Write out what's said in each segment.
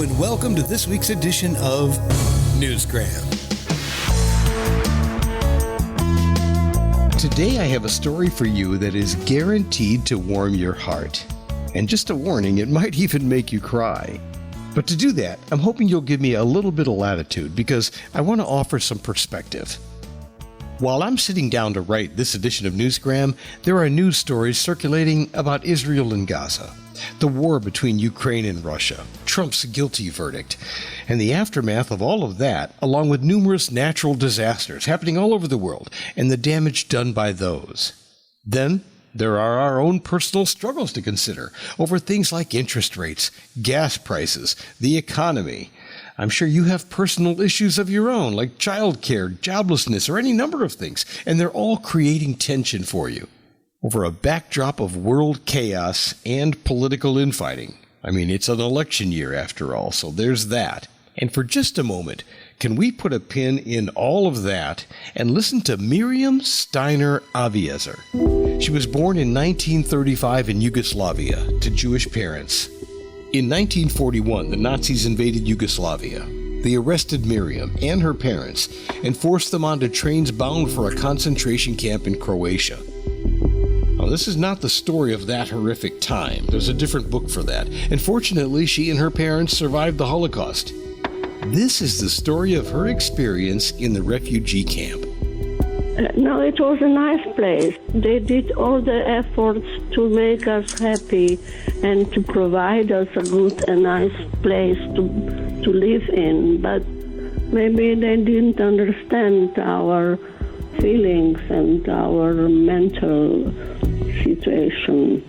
Hello and welcome to this week's edition of Newsgram. Today I have a story for you that is guaranteed to warm your heart. And just a warning, it might even make you cry. But to do that, I'm hoping you'll give me a little bit of latitude because I want to offer some perspective. While I'm sitting down to write this edition of Newsgram, there are news stories circulating about Israel and Gaza, the war between Ukraine and Russia, Trump's guilty verdict, and the aftermath of all of that, along with numerous natural disasters happening all over the world and the damage done by those. Then there are our own personal struggles to consider over things like interest rates, gas prices, the economy. I'm sure you have personal issues of your own, like childcare, joblessness, or any number of things, and they're all creating tension for you over a backdrop of world chaos and political infighting. I mean, it's an election year after all, so there's that. And for just a moment, can we put a pin in all of that and listen to Miriam Steiner Aviezer? She was born in 1935 in Yugoslavia to Jewish parents. In 1941, the Nazis invaded Yugoslavia. They arrested Miriam and her parents and forced them onto trains bound for a concentration camp in Croatia. Now, this is not the story of that horrific time. There's a different book for that. And fortunately, she and her parents survived the Holocaust. This is the story of her experience in the refugee camp. No, it was a nice place. They did all the efforts to make us happy and to provide us a good and nice place to live in. But maybe they didn't understand our feelings and our mental situation.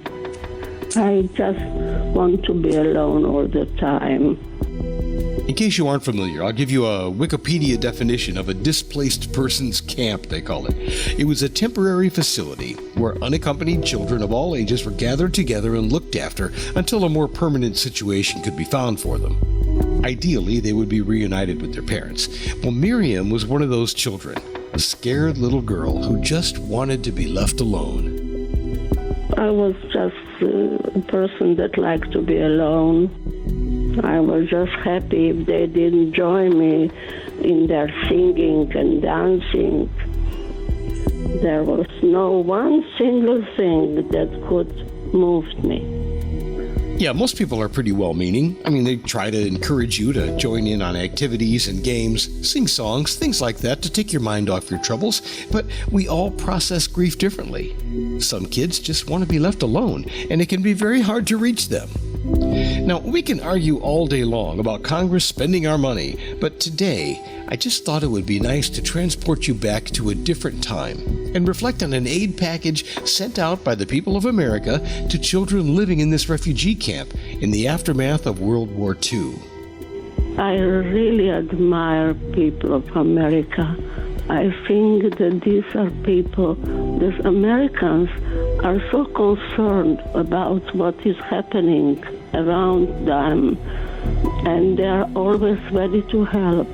I just want to be alone all the time. In case you aren't familiar, I'll give you a Wikipedia definition of a displaced persons camp, they call it. It was a temporary facility where unaccompanied children of all ages were gathered together and looked after until a more permanent situation could be found for them. Ideally, they would be reunited with their parents. Well, Miriam was one of those children, a scared little girl who just wanted to be left alone. I was just a person that liked to be alone. I was just happy if they didn't join me in their singing and dancing. There was no one single thing that could move me. Yeah, most people are pretty well-meaning. I mean, they try to encourage you to join in on activities and games, sing songs, things like that to take your mind off your troubles. But we all process grief differently. Some kids just want to be left alone, and it can be very hard to reach them. Now, we can argue all day long about Congress spending our money, but today, I just thought it would be nice to transport you back to a different time and reflect on an aid package sent out by the people of America to children living in this refugee camp in the aftermath of World War II. I really admire people of America. I think that these are people, these Americans are so concerned about what is happening around them, and they are always ready to help,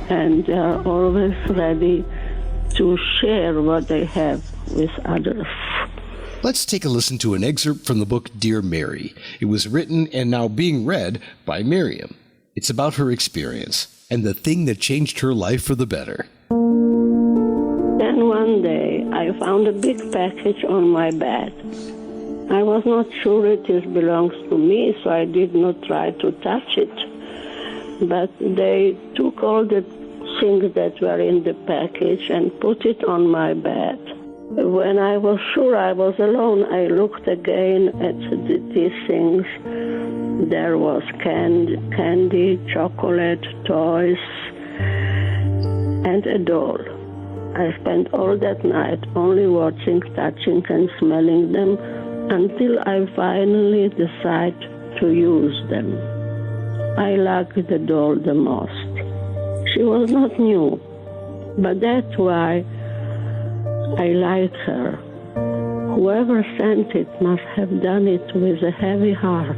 and they are always ready to share what they have with others. Let's take a listen to an excerpt from the book Dear Mary. It was written and now being read by Miriam. It's about her experience and the thing that changed her life for the better. Then one day I found a big package on my bed. I was not sure it belongs to me, so I did not try to touch it. But they took all the things that were in the package and put it on my bed. When I was sure I was alone, I looked again at these things. There was candy, chocolate, toys, and a doll. I spent all that night only watching, touching, and smelling them until I finally decided to use them. I liked the doll the most. She was not new, but that's why I like her. Whoever sent it must have done it with a heavy heart,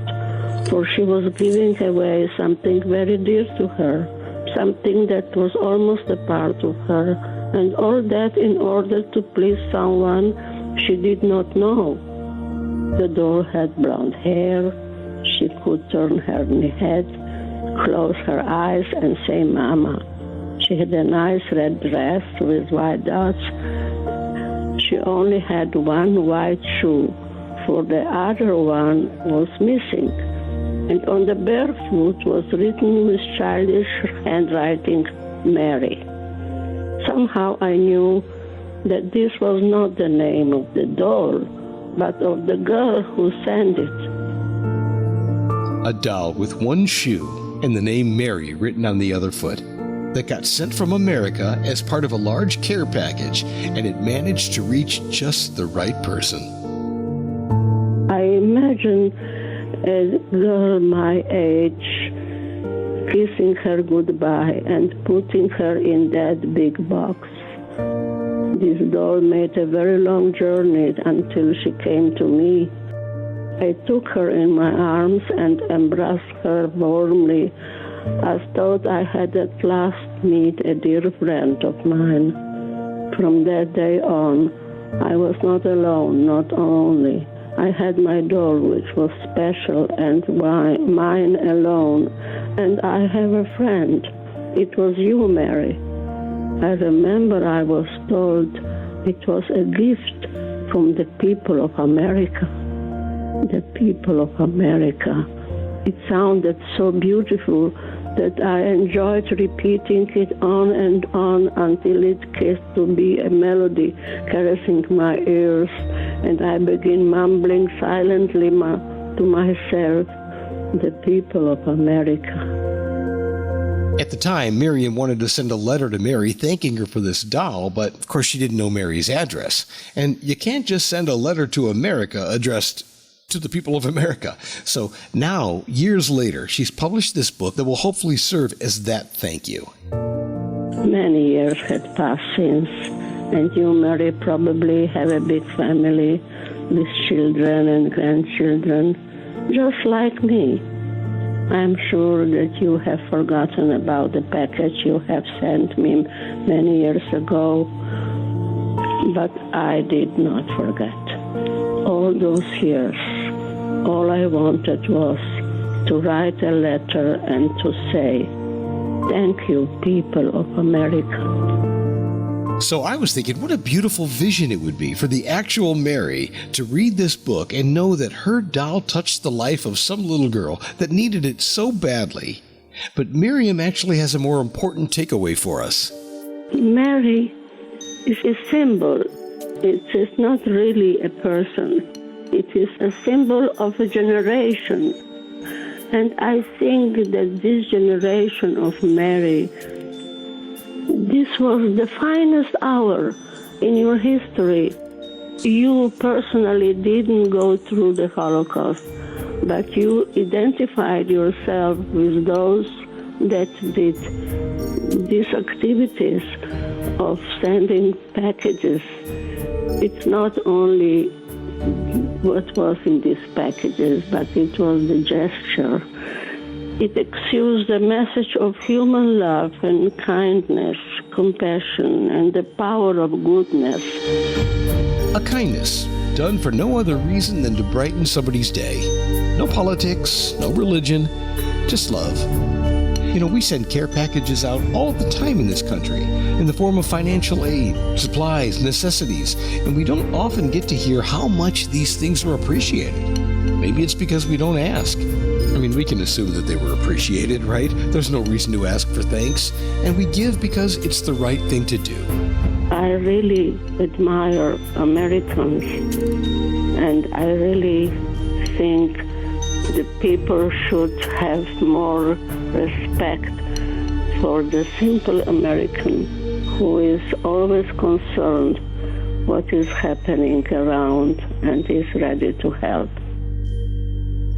for she was giving away something very dear to her, something that was almost a part of her, and all that in order to please someone she did not know. The doll had blonde hair, she could turn her head, close her eyes and say, Mama. She had a nice red dress with white dots. She only had one white shoe, for the other one was missing. And on the bare foot was written with childish handwriting, Mary. Somehow I knew that this was not the name of the doll, but of the girl who sent it. A doll with one shoe and the name Mary written on the other foot that got sent from America as part of a large care package, and it managed to reach just the right person. I imagine a girl my age kissing her goodbye and putting her in that big box. This doll made a very long journey until she came to me. I took her in my arms and embraced her warmly. I thought I had at last met a dear friend of mine. From that day on, I was not alone, not lonely. I had my doll, which was special and mine alone, and I have a friend. It was you, Mary. I remember I was told it was a gift from the people of America. The people of America. It sounded so beautiful that I enjoyed repeating it on and on until it came to be a melody caressing my ears, and I began mumbling silently to myself, the people of America. At the time, Miriam wanted to send a letter to Mary thanking her for this doll, but of course she didn't know Mary's address. And you can't just send a letter to America addressed to the people of America. So now, years later, she's published this book that will hopefully serve as that thank you. Many years had passed since, and you, Mary, probably have a big family with children and grandchildren, just like me. I'm sure that you have forgotten about the package you have sent me many years ago, but I did not forget. All those years, all I wanted was to write a letter and to say, thank you, people of America. So I was thinking, what a beautiful vision it would be for the actual Mary to read this book and know that her doll touched the life of some little girl that needed it so badly. But Miriam actually has a more important takeaway for us. Mary is a symbol. It is not really a person. It is a symbol of a generation. And I think that this generation of Mary, this was the finest hour in your history. You personally didn't go through the Holocaust, but you identified yourself with those that did these activities of sending packages. It's not only what was in these packages, but it was the gesture. It exudes the message of human love and kindness, compassion, and the power of goodness. A kindness done for no other reason than to brighten somebody's day. No politics, no religion, just love. You know, we send care packages out all the time in this country in the form of financial aid, supplies, necessities, and we don't often get to hear how much these things are appreciated. Maybe it's because we don't ask. I mean, we can assume that they were appreciated, right? There's no reason to ask for thanks, and we give because it's the right thing to do. I really admire Americans, and I really think the people should have more respect for the simple American who is always concerned what is happening around and is ready to help.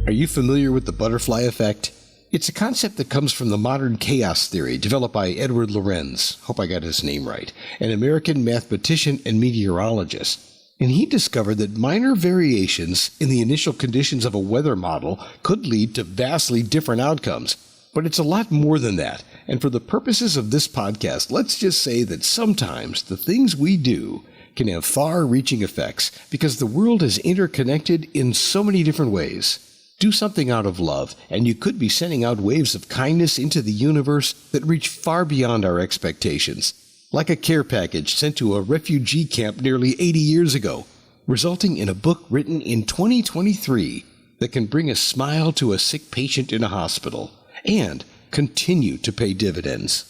Are you familiar with the butterfly effect? It's a concept that comes from the modern chaos theory developed by Edward Lorenz, hope I got his name right, an American mathematician and meteorologist. And he discovered that minor variations in the initial conditions of a weather model could lead to vastly different outcomes. But it's a lot more than that. And for the purposes of this podcast, let's just say that sometimes the things we do can have far-reaching effects because the world is interconnected in so many different ways. Do something out of love, and you could be sending out waves of kindness into the universe that reach far beyond our expectations, like a care package sent to a refugee camp nearly 80 years ago, resulting in a book written in 2023 that can bring a smile to a sick patient in a hospital and continue to pay dividends.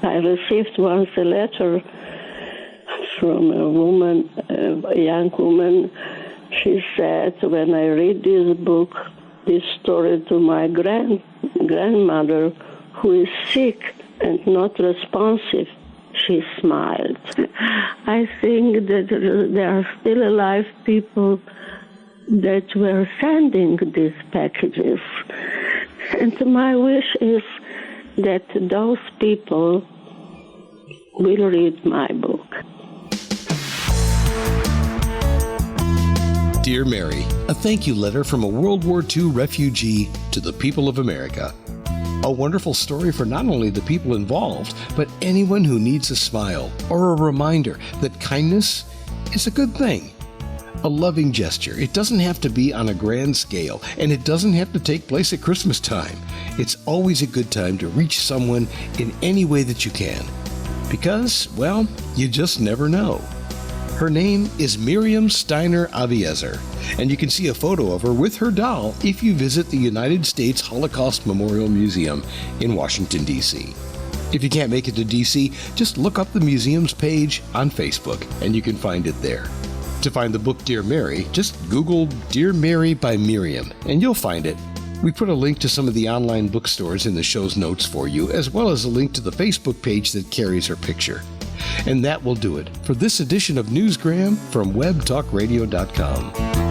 I received once a letter from a woman, a young woman. She said, when I read this book, this story to my grandmother, who is sick and not responsive, she smiled. I think that there are still alive people that were sending these packages. And my wish is that those people will read my book. Dear Mary, a thank you letter from a World War II refugee to the people of America. A wonderful story for not only the people involved, but anyone who needs a smile or a reminder that kindness is a good thing. A loving gesture. It doesn't have to be on a grand scale, and it doesn't have to take place at Christmas time. It's always a good time to reach someone in any way that you can. Because, well, you just never know. Her name is Miriam Steiner Aviezer, and you can see a photo of her with her doll if you visit the United States Holocaust Memorial Museum in Washington, D.C. If you can't make it to D.C., just look up the museum's page on Facebook, and you can find it there. To find the book Dear Mary, just Google Dear Mary by Miriam, and you'll find it. We put a link to some of the online bookstores in the show's notes for you, as well as a link to the Facebook page that carries her picture. And that will do it for this edition of Newsgram from WebTalkRadio.com.